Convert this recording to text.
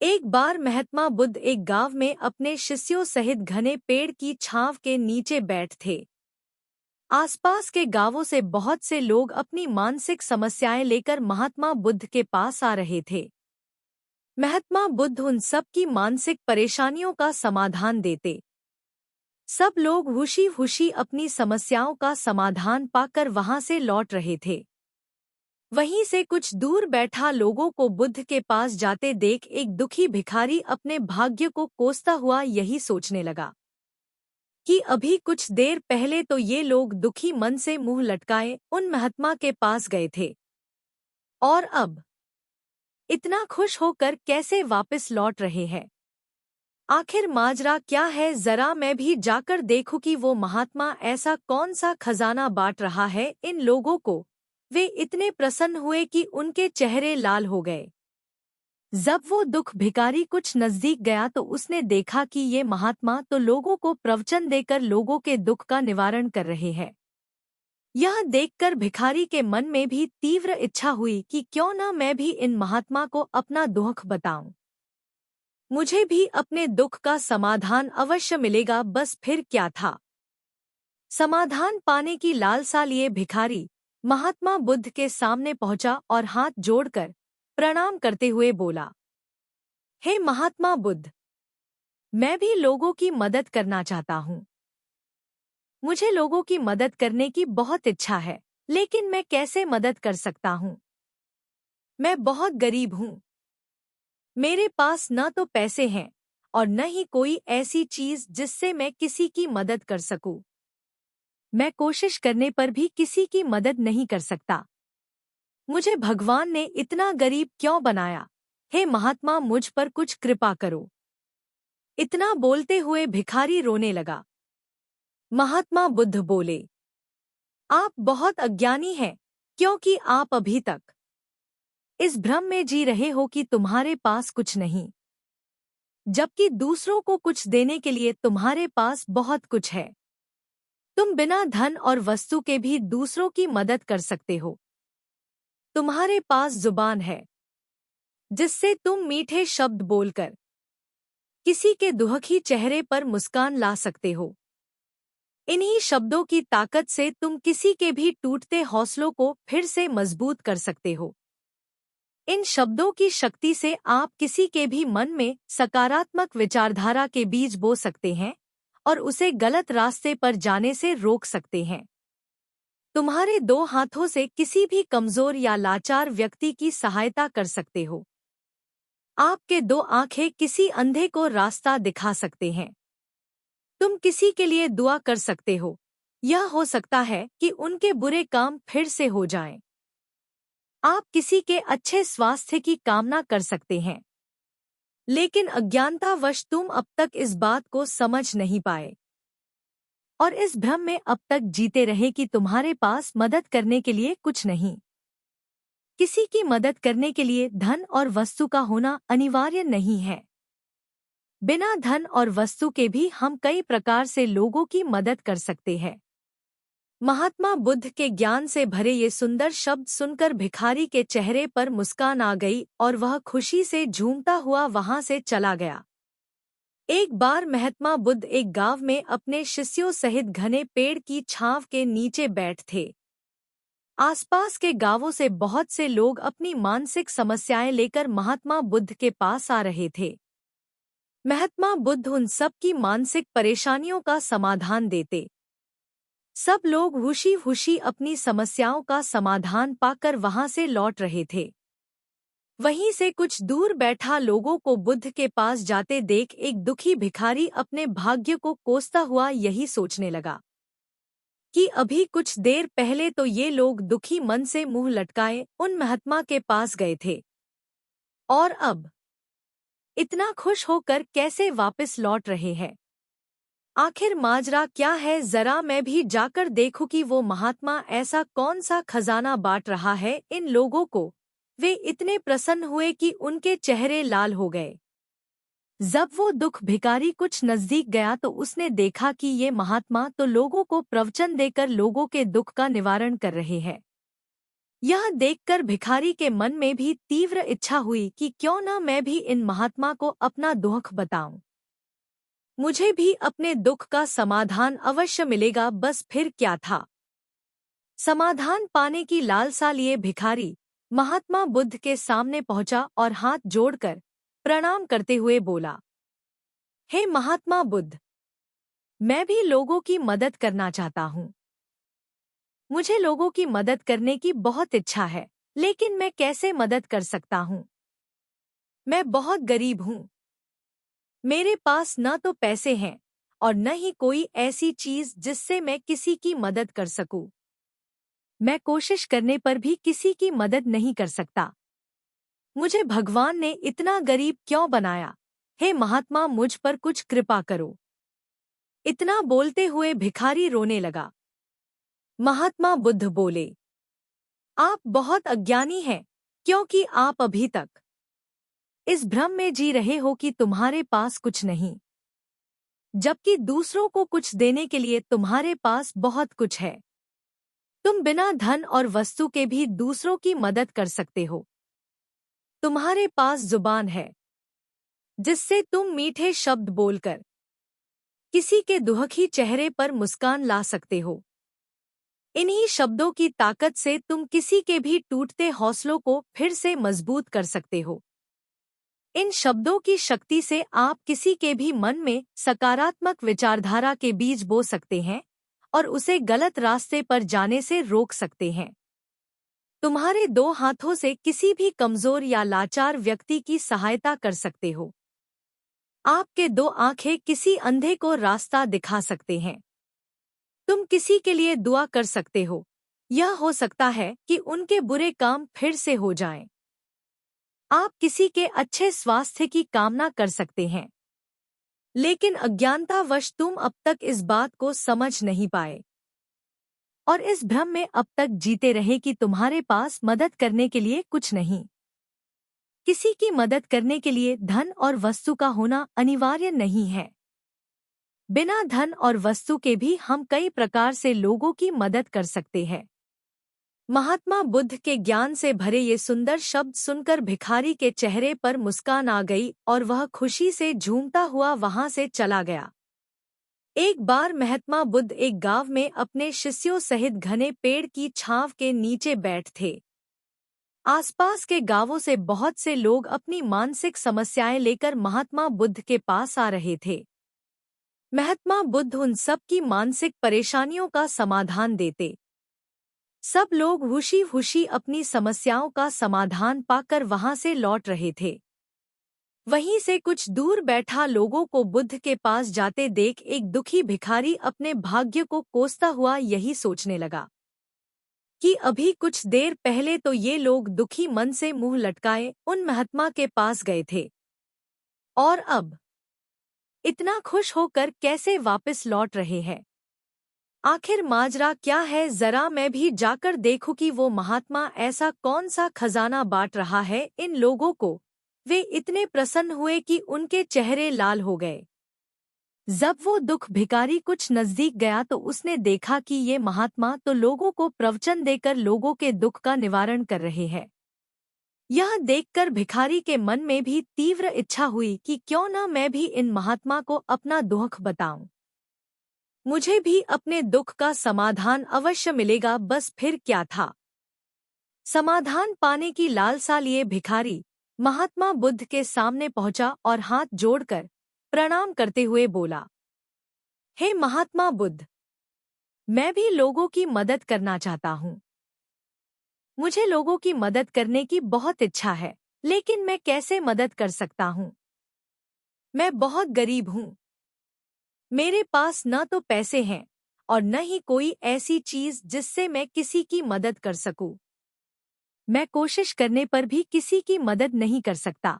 एक बार महात्मा बुद्ध एक गांव में अपने शिष्यों सहित घने पेड़ की छांव के नीचे बैठ थे। आसपास के गांवों से बहुत से लोग अपनी मानसिक समस्याएं लेकर महात्मा बुद्ध के पास आ रहे थे। महात्मा बुद्ध उन सब की मानसिक परेशानियों का समाधान देते। सब लोग खुशी खुशी अपनी समस्याओं का समाधान पाकर वहां से लौट रहे थे। वहीं से कुछ दूर बैठा लोगों को बुद्ध के पास जाते देख एक दुखी भिखारी अपने भाग्य को कोसता हुआ यही सोचने लगा कि अभी कुछ देर पहले तो ये लोग दुखी मन से मुंह लटकाए उन महात्मा के पास गए थे, और अब इतना खुश होकर कैसे वापस लौट रहे हैं। आखिर माजरा क्या है, जरा मैं भी जाकर देखूं कि वो महात्मा ऐसा कौन सा खजाना बांट रहा है इन लोगों को। वे इतने प्रसन्न हुए कि उनके चेहरे लाल हो गए। जब वो दुख भिखारी कुछ नजदीक गया तो उसने देखा कि ये महात्मा तो लोगों को प्रवचन देकर लोगों के दुख का निवारण कर रहे हैं। यह देखकर भिखारी के मन में भी तीव्र इच्छा हुई कि क्यों न मैं भी इन महात्मा को अपना दुख बताऊं। मुझे भी अपने दुख का समाधान अवश्य मिलेगा। बस फिर क्या था, समाधान पाने की लालसा लिए भिखारी महात्मा बुद्ध के सामने पहुंचा और हाथ जोड़कर प्रणाम करते हुए बोला, हे महात्मा बुद्ध, मैं भी लोगों की मदद करना चाहता हूँ। मुझे लोगों की मदद करने की बहुत इच्छा है, लेकिन मैं कैसे मदद कर सकता हूँ? मैं बहुत गरीब हूँ। मेरे पास न तो पैसे हैं और न ही कोई ऐसी चीज जिससे मैं किसी की मदद कर सकूं। मैं कोशिश करने पर भी किसी की मदद नहीं कर सकता। मुझे भगवान ने इतना गरीब क्यों बनाया? हे महात्मा, मुझ पर कुछ कृपा करो। इतना बोलते हुए भिखारी रोने लगा। महात्मा बुद्ध बोले, आप बहुत अज्ञानी हैं, क्योंकि आप अभी तक इस भ्रम में जी रहे हो कि तुम्हारे पास कुछ नहीं, जबकि दूसरों को कुछ देने के लिए तुम्हारे पास बहुत कुछ है। तुम बिना धन और वस्तु के भी दूसरों की मदद कर सकते हो। तुम्हारे पास जुबान है जिससे तुम मीठे शब्द बोलकर किसी के दुखी चेहरे पर मुस्कान ला सकते हो। इन्हीं शब्दों की ताकत से तुम किसी के भी टूटते हौसलों को फिर से मजबूत कर सकते हो। इन शब्दों की शक्ति से आप किसी के भी मन में सकारात्मक विचारधारा के बीज बो सकते हैं और उसे गलत रास्ते पर जाने से रोक सकते हैं। तुम्हारे दो हाथों से किसी भी कमजोर या लाचार व्यक्ति की सहायता कर सकते हो। आपके दो आंखें किसी अंधे को रास्ता दिखा सकते हैं। तुम किसी के लिए दुआ कर सकते हो। यह हो सकता है कि उनके बुरे काम फिर से हो जाएं। आप किसी के अच्छे स्वास्थ्य की कामना कर सकते हैं, लेकिन अज्ञानतावश तुम अब तक इस बात को समझ नहीं पाए और इस भ्रम में अब तक जीते रहे कि तुम्हारे पास मदद करने के लिए कुछ नहीं। किसी की मदद करने के लिए धन और वस्तु का होना अनिवार्य नहीं है। बिना धन और वस्तु के भी हम कई प्रकार से लोगों की मदद कर सकते हैं। महात्मा बुद्ध के ज्ञान से भरे ये सुंदर शब्द सुनकर भिखारी के चेहरे पर मुस्कान आ गई और वह खुशी से झूमता हुआ वहां से चला गया। एक बार महात्मा बुद्ध एक गांव में अपने शिष्यों सहित घने पेड़ की छांव के नीचे बैठ थे। आसपास के गांवों से बहुत से लोग अपनी मानसिक समस्याएं लेकर महात्मा बुद्ध के पास आ रहे थे। महात्मा बुद्ध उन सब की मानसिक परेशानियों का समाधान देते। सब लोग खुशी खुशी अपनी समस्याओं का समाधान पाकर वहां से लौट रहे थे। वहीं से कुछ दूर बैठा लोगों को बुद्ध के पास जाते देख एक दुखी भिखारी अपने भाग्य को कोसता हुआ यही सोचने लगा कि अभी कुछ देर पहले तो ये लोग दुखी मन से मुंह लटकाए उन महात्मा के पास गए थे, और अब इतना खुश होकर कैसे वापस लौट रहे हैं। आखिर माजरा क्या है, जरा मैं भी जाकर देखूं कि वो महात्मा ऐसा कौन सा खजाना बांट रहा है इन लोगों को। वे इतने प्रसन्न हुए कि उनके चेहरे लाल हो गए। जब वो दुख भिखारी कुछ नजदीक गया तो उसने देखा कि ये महात्मा तो लोगों को प्रवचन देकर लोगों के दुख का निवारण कर रहे हैं। यह देखकर भिखारी के मन में भी तीव्र इच्छा हुई कि क्यों न मैं भी इन महात्मा को अपना दुख बताऊं। मुझे भी अपने दुख का समाधान अवश्य मिलेगा, बस फिर क्या था। समाधान पाने की लालसा लिए भिखारी महात्मा बुद्ध के सामने पहुंचा और हाथ जोड़कर प्रणाम करते हुए बोला, हे महात्मा बुद्ध, मैं भी लोगों की मदद करना चाहता हूँ। मुझे लोगों की मदद करने की बहुत इच्छा है, लेकिन मैं कैसे मदद कर सकता हूँ? मैं बहुत गरीब हूँ। मेरे पास न तो पैसे हैं और न ही कोई ऐसी चीज जिससे मैं किसी की मदद कर सकूं। मैं कोशिश करने पर भी किसी की मदद नहीं कर सकता। मुझे भगवान ने इतना गरीब क्यों बनाया? हे महात्मा, मुझ पर कुछ कृपा करो। इतना बोलते हुए भिखारी रोने लगा। महात्मा बुद्ध बोले, आप बहुत अज्ञानी हैं, क्योंकि आप अभी तक इस भ्रम में जी रहे हो कि तुम्हारे पास कुछ नहीं, जबकि दूसरों को कुछ देने के लिए तुम्हारे पास बहुत कुछ है। तुम बिना धन और वस्तु के भी दूसरों की मदद कर सकते हो। तुम्हारे पास जुबान है, जिससे तुम मीठे शब्द बोलकर किसी के दुखी चेहरे पर मुस्कान ला सकते हो। इन्हीं शब्दों की ताकत से तुम किसी के भी टूटते हौसलों को फिर से मजबूत कर सकते हो। इन शब्दों की शक्ति से आप किसी के भी मन में सकारात्मक विचारधारा के बीज बो सकते हैं और उसे गलत रास्ते पर जाने से रोक सकते हैं। तुम्हारे दो हाथों से किसी भी कमजोर या लाचार व्यक्ति की सहायता कर सकते हो। आपके दो आंखें किसी अंधे को रास्ता दिखा सकते हैं। तुम किसी के लिए दुआ कर सकते हो। यह हो सकता है कि उनके बुरे काम फिर से हो जाएं। आप किसी के अच्छे स्वास्थ्य की कामना कर सकते हैं, लेकिन अज्ञानतावश तुम अब तक इस बात को समझ नहीं पाए और इस भ्रम में अब तक जीते रहे कि तुम्हारे पास मदद करने के लिए कुछ नहीं। किसी की मदद करने के लिए धन और वस्तु का होना अनिवार्य नहीं है। बिना धन और वस्तु के भी हम कई प्रकार से लोगों की मदद कर सकते हैं। महात्मा बुद्ध के ज्ञान से भरे ये सुंदर शब्द सुनकर भिखारी के चेहरे पर मुस्कान आ गई और वह खुशी से झूमता हुआ वहां से चला गया। एक बार महात्मा बुद्ध एक गांव में अपने शिष्यों सहित घने पेड़ की छांव के नीचे बैठ थे। आसपास के गांवों से बहुत से लोग अपनी मानसिक समस्याएं लेकर महात्मा बुद्ध के पास आ रहे थे। महात्मा बुद्ध उन सब की मानसिक परेशानियों का समाधान देते। सब लोग खुशी खुशी अपनी समस्याओं का समाधान पाकर वहां से लौट रहे थे। वहीं से कुछ दूर बैठा लोगों को बुद्ध के पास जाते देख एक दुखी भिखारी अपने भाग्य को कोसता हुआ यही सोचने लगा कि अभी कुछ देर पहले तो ये लोग दुखी मन से मुंह लटकाए उन महात्मा के पास गए थे, और अब इतना खुश होकर कैसे वापस लौट रहे हैं। आखिर माजरा क्या है? जरा मैं भी जाकर देखूं कि वो महात्मा ऐसा कौन सा खजाना बांट रहा है इन लोगों को। वे इतने प्रसन्न हुए कि उनके चेहरे लाल हो गए। जब वो दुख भिखारी कुछ नजदीक गया तो उसने देखा कि ये महात्मा तो लोगों को प्रवचन देकर लोगों के दुख का निवारण कर रहे हैं। यह देखकर भिखारी के मन में भी तीव्र इच्छा हुई कि क्यों न मैं भी इन महात्मा को अपना दुख बताऊं। मुझे भी अपने दुख का समाधान अवश्य मिलेगा, बस फिर क्या था। समाधान पाने की लालसा लिए भिखारी महात्मा बुद्ध के सामने पहुंचा और हाथ जोड़कर प्रणाम करते हुए बोला, हे महात्मा बुद्ध, मैं भी लोगों की मदद करना चाहता हूँ। मुझे लोगों की मदद करने की बहुत इच्छा है, लेकिन मैं कैसे मदद कर सकता हूँ? मैं बहुत गरीब हूँ। मेरे पास न तो पैसे हैं और न ही कोई ऐसी चीज जिससे मैं किसी की मदद कर सकूं। मैं कोशिश करने पर भी किसी की मदद नहीं कर सकता।